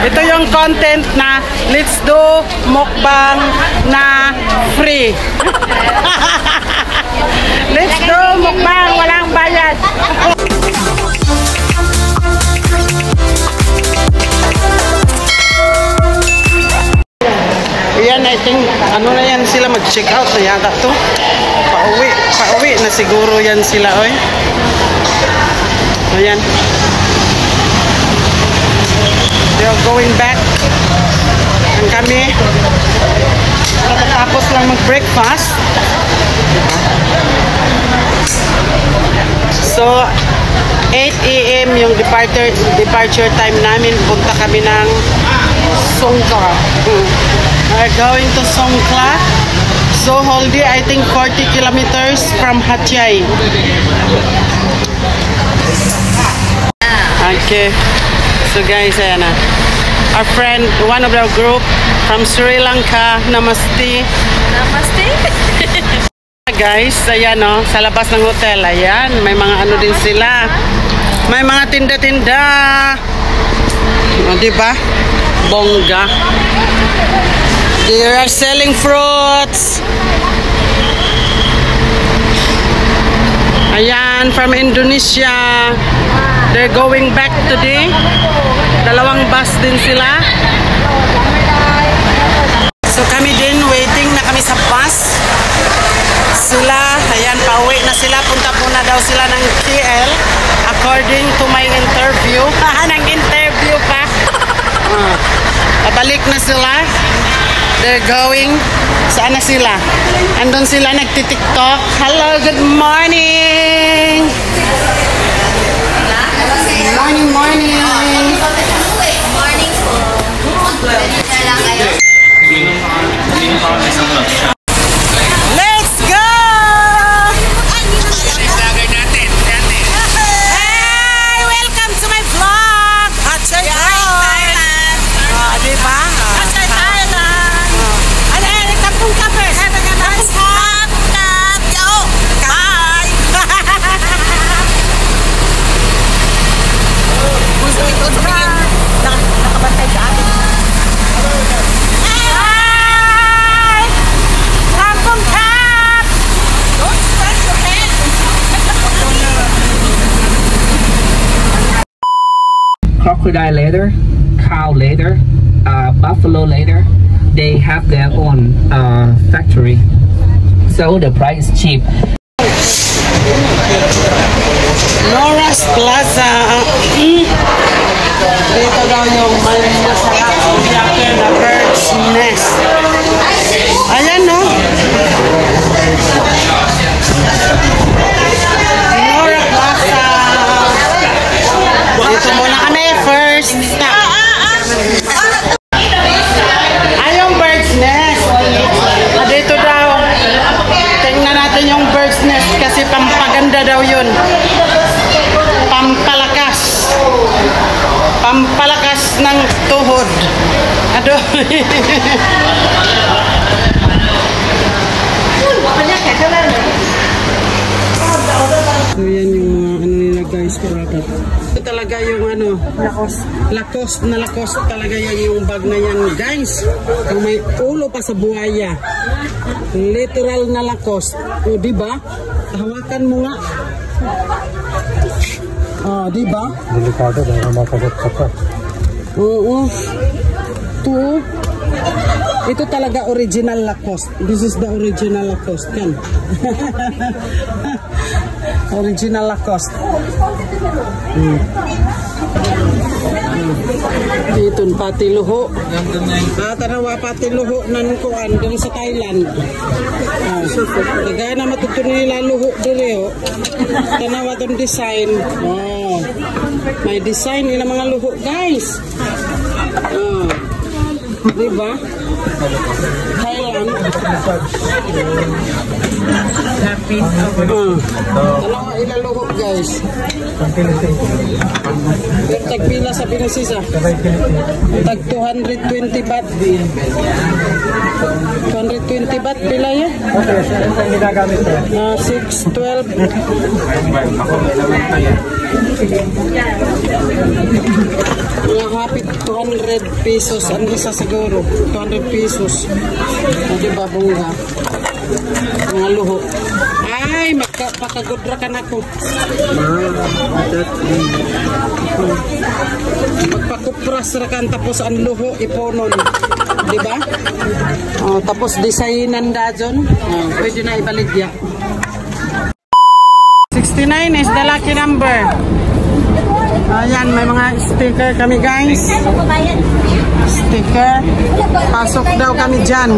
Ito yung content na let's do mukbang na free. Let's do mukbang walang bayad. Yan, I think ano na yan sila, mag-check out na yata to. Pauwi na siguro yan sila, oy. Ayan. They're going back. Ang kami tapos lang mag-breakfast. So 8 AM yung departure time namin. Punta kami ng Songkla. We're going to Songkla. So Holdy, I think 40 kilometers from Hatay. Okay. So guys, ayan na. Our friend, one of our group from Sri Lanka. Namaste. Namaste. Guys, ayan o, sa labas ng hotel. Ayan, may mga ano din sila. May mga tinda-tinda. O, diba? Bongga. They are selling fruits. Ayan, from Indonesia. They're going back today. Dalawang bus din sila. So kami din, waiting na kami sa bus. Sila, ayan, pauwi na sila. Punta po na daw sila ng KL. According to my interview. Nang interview pa. Pabalik na sila. They're going. Saan na sila? Andun sila nagtitiktok. Hello, good morning. Morning, morning. Morning po. Let's go! Hey! Welcome to my vlog! Hatay Thailand! Oh, diba? Hatay Thailand! Ano, tapong ka first? Stop! Yo! Bye! Nakabantay sa atin. Hi! Kampong Kap! Don't start your head! Crocodile leather, cow leather, buffalo leather. They have their own factory, so the price is cheap. Nora's Plaza. Dito daw yung may masarap na bird's nest. Ayan, no? Nora Plaza. Dito muna kami. First stop. Ayong bird's nest. Dito daw. Tingnan natin yung bird's nest kasi pampaganda daw yun. Pampalakas. Pampalakas ng tuhod. Ado. So yan yung mga ano nila guys, karapat. Ito talaga yung ano, Lacoste talaga yan yung bag na yan guys. Kung may ulo pa sa buhaya. Literal na Lacoste. O diba? Hawakan mo nga. Ah, diba? Delikado dahil makagat ka. Oo. Ito talaga original Lacoste. This is the original Lacoste. Yan. Original Lacoste. Ito pati luho. Tanawa pati luho nan kuan dun sa Thailand. Dagana matutunan nila luho diri oh. Tanawa tong design. Oh. May design ina mga luho guys. Diba? Thailand. Dalawa ilaluho guys. Tagpila sa Pinasisa. Tag 220 baht. 220 baht pila yan? Okay, saan ginagamit ito? 612. Mga hapit 200 pesos. Ang isa siguro. 200 pesos. O diba, bongga? Mga luho. Ay, pakagudra ka na ko. Magpakupras ra kan tapos ang luho iponon. Diba? Oh, tapos designan dajon. Oh, pwede na ibaligya. 69 is the lucky number. Ayan, may mga sticker kami guys. Sticker. Pasok daw kami dyan.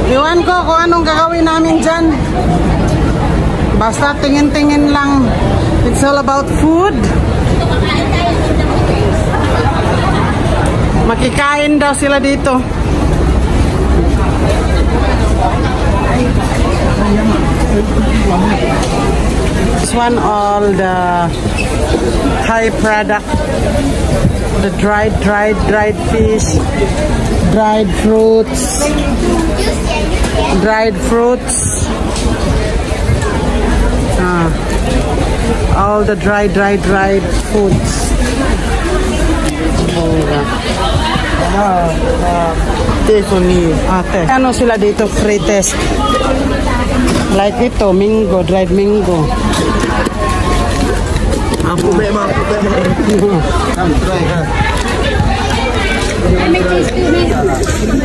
Iwan ko kung anong gagawin namin dyan. Basta tingin-tingin lang. It's all about food. Makikain daw sila dito. This one, all the Thai product, the dried fish, dried fruits, all the dried foods. Tiffany, ate. Ano sila dito? Free test. Like ito, mango, dried mango. Ito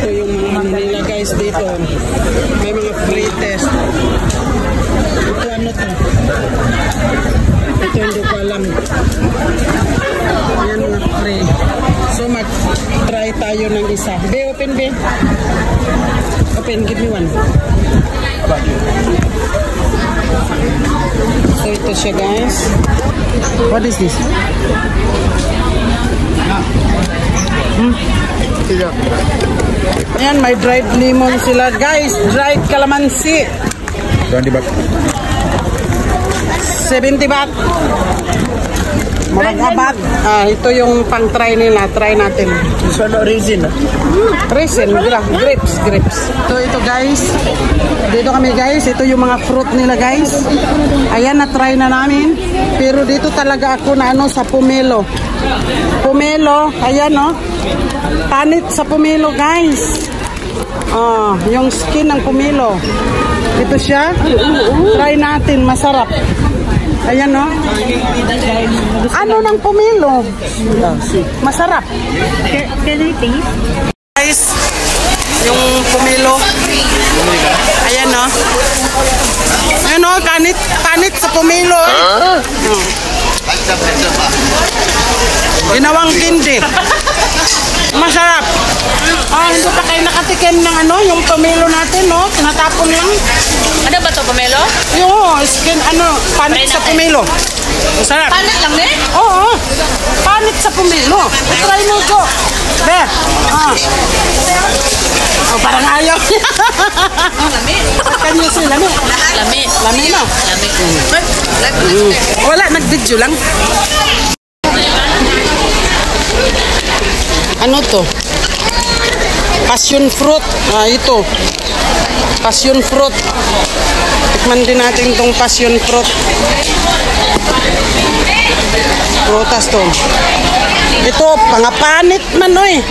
yung mga nila guys dito. May mga free test. Ito ano to? Ito hindi ko alam. Yan mga free. So mag-try tayo ng isa. Be, open be. Open, give me one. So ito siya guys. What is this? Ayan, may dried lemon sila guys. Dried calamansi. 20 baht. 70 baht. Marag-abat. Ito yung pang-try nila. Try natin. This one not raisin. Raisin, grapes. So ito guys. Dito kami guys. Ito yung mga fruit nila guys. Ayan, na-try na namin. Pero dito talaga ako na ano sa pomelo. Pomelo. Ayan no. Panit sa pomelo guys. Yung skin ng pomelo. Ito siya. Try natin. Masarap. Ayan no. Ano ng pomelo? Masarap. Guys, yung pomelo. Ayan no. Ayan no, panit sa pomelo. Ginawang kindi. Masarap. Hindi pa kayo nakatikim ng ano, yung pomelo natin, no? Tinatapon lang. Ano ba to, pomelo? Yung skin, ano, panit sa pomelo. Masarap. Panit lang eh? Oo. Panit sa pomelo. Try mo ko. Be. Parang ayaw. Kanya sila, lami. Lami na. Wala, nag-video lang. Ano to? Passion fruit. Ito. Passion fruit. Tikman din natin itong passion fruit. Prutas to. Ito, pangapanit man oy.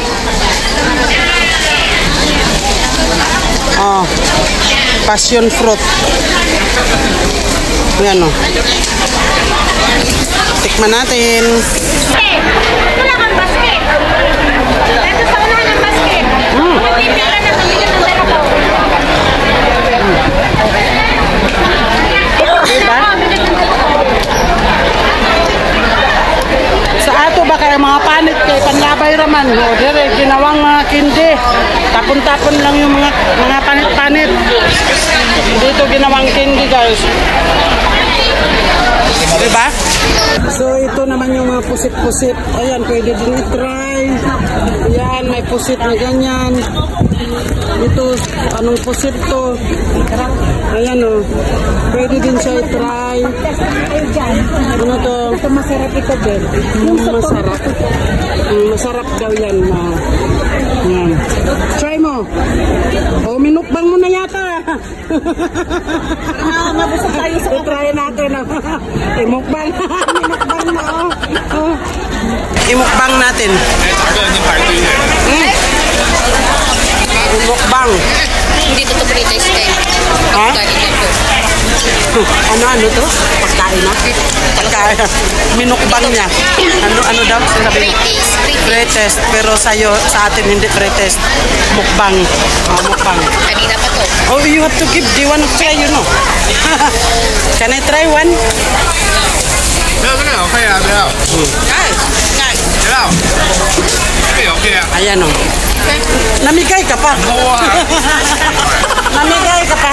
Passion fruit. Yan o. Tikman natin. Wala kang basket. Ito sa unahan ng basket. Pipila na kami ng dalawa. Diba? Sa ato ba kayo mga panit kay panlabay raman. Dire, ginawang mga kindi. Tapon-tapon lang yung mga panit-panit. Dito ginawang kindi guys. Diba? So ito naman yung mga pusit-pusit. Ayan, pwede din i-try. Ayan, may pusit na ganyan. Ito, anong pusit to? Ayan o. Pwede din siya i-try. Ano to? Ito masarap ito din. Masarap. Masarap daw yan. Ayan. Try mo. Oh, minukbang mo na yata. Mabusog tayo sa Try natin. Imukbang. Minukbang mo. Imukbang natin. Imukbang. Hindi to pre-taste eh. Ha? Kain yan to. Ano to? Pagkain na? Pagkain. Minukbang niya. Ano daw? Sabi mo? Pre-taste. Pre-test. Pero sa atin hindi pre-test. Mukbang. Mukbang. Kanina pa to. Oh, you have to give. Do you want to try, you know? Can I try one? 没有，可以啊，不要， Guys. 不要，可以，OK 啊。 Ayan o. Namigay ka pa. Namigay ka pa.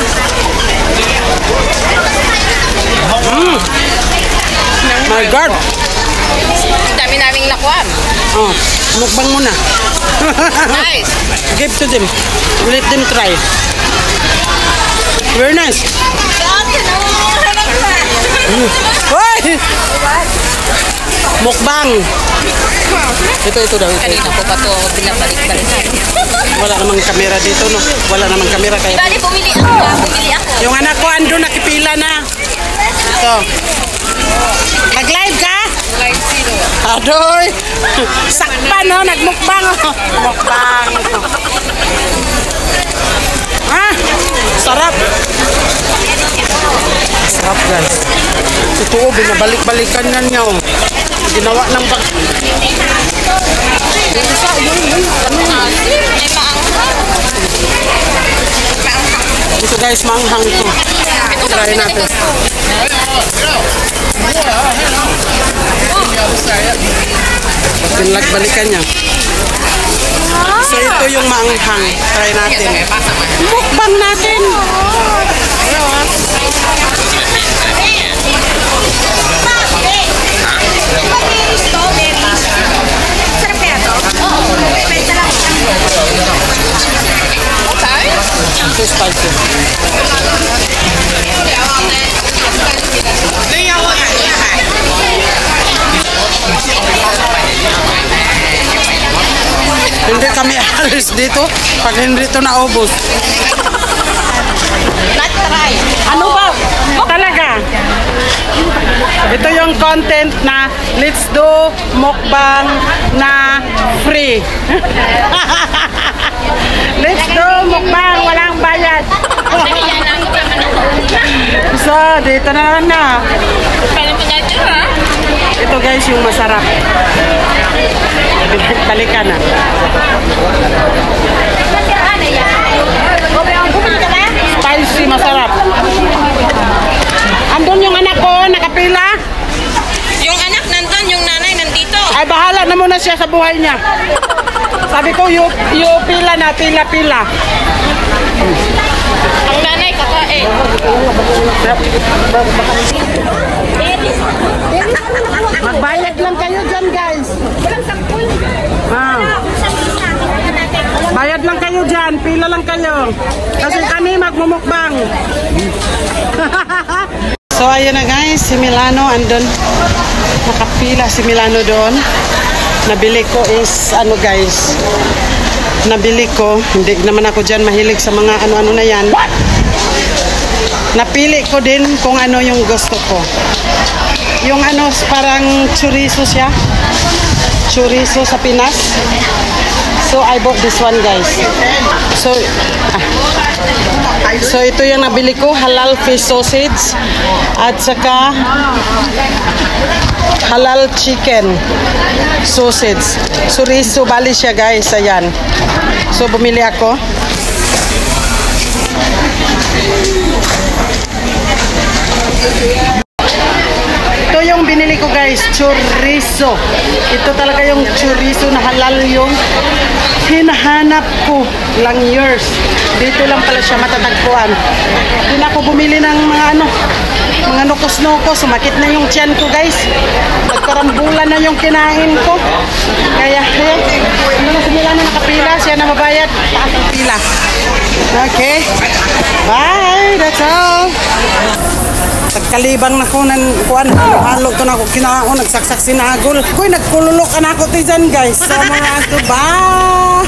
My God. Ang dami naming nakuha. Oh, mukbang muna. Nice. Give to them. Let them try. Very nice. Hoy! Mukbang. Ito daw. Kanina ko pa to binabalik-balikan. Wala namang kamera dito, no? Wala namang kamera kaya. Bali, bumili ako. Yung anak ko ando nakipila na. Ito. Nag-live ka? Live zero. Adoy. Sakpan, no? Nagmukbang. Oh. Mukbang. Ah, sarap. Sarap, guys. Totoo, binabalik-balikan na niya, oh. Ginawa ng bag. Ito guys, manghang ito. Try natin. Balikan niya. So ito yung manghang. Try natin. Mukbang natin. Sarap kaya to? Oo. Pwede lang. Okay. Ito spicy. Hindi kami alis dito pag hindi ito naubos. Not try. Ano ba? Talaga? Ito yung content na let's do mukbang na free. Let's do mukbang, walang bayad. So, dito na naman na. Ito guys, yung masarap. Balikan na. Spicy, masarap. Andun yung anak ko, nakapila. Yung anak nandun, yung nanay nandito. Ay, bahala na muna siya sa buhay niya. Sabi ko, you pila na, pila. Ang nanay kakain. Magbayad lang kayo dyan, guys. Walang sampul. Bayad lang kayo dyan, pila lang kayo. Kasi kami magmumukbang. So, ayun na guys, si Milano andun. Nakapila si Milano doon. Nabili ko is, ano guys, nabili ko, hindi naman ako dyan mahilig sa mga ano-ano na yan. Napili ko din kung ano yung gusto ko. Yung ano, parang chorizo siya. Chorizo sa Pinas. So, I bought this one, guys. So, ito yung nabili ko. Halal fish sausage. At saka, halal chicken sausage. Chorizo, bali siya, guys. Ayan. So, bumili ako. Ito yung binili ko guys, chorizo. Ito talaga yung chorizo na halal yung hinahanap ko lang years. Dito lang pala siya matatagpuan. Hindi na ako bumili ng mga nukos-nukos. Sumakit na yung tiyan ko guys. Nagkarambulan na yung kinain ko. Kaya, ano na sumila na nakapila, siya na mabayad. Taas ang pila. Okay. Bye. That's all. Nagkalibang na ko ng kuan, halo to na ako kinaon, nagsaksak sinagol. Kuy, nagkululok na ako tiyan guys. So mga to, bye!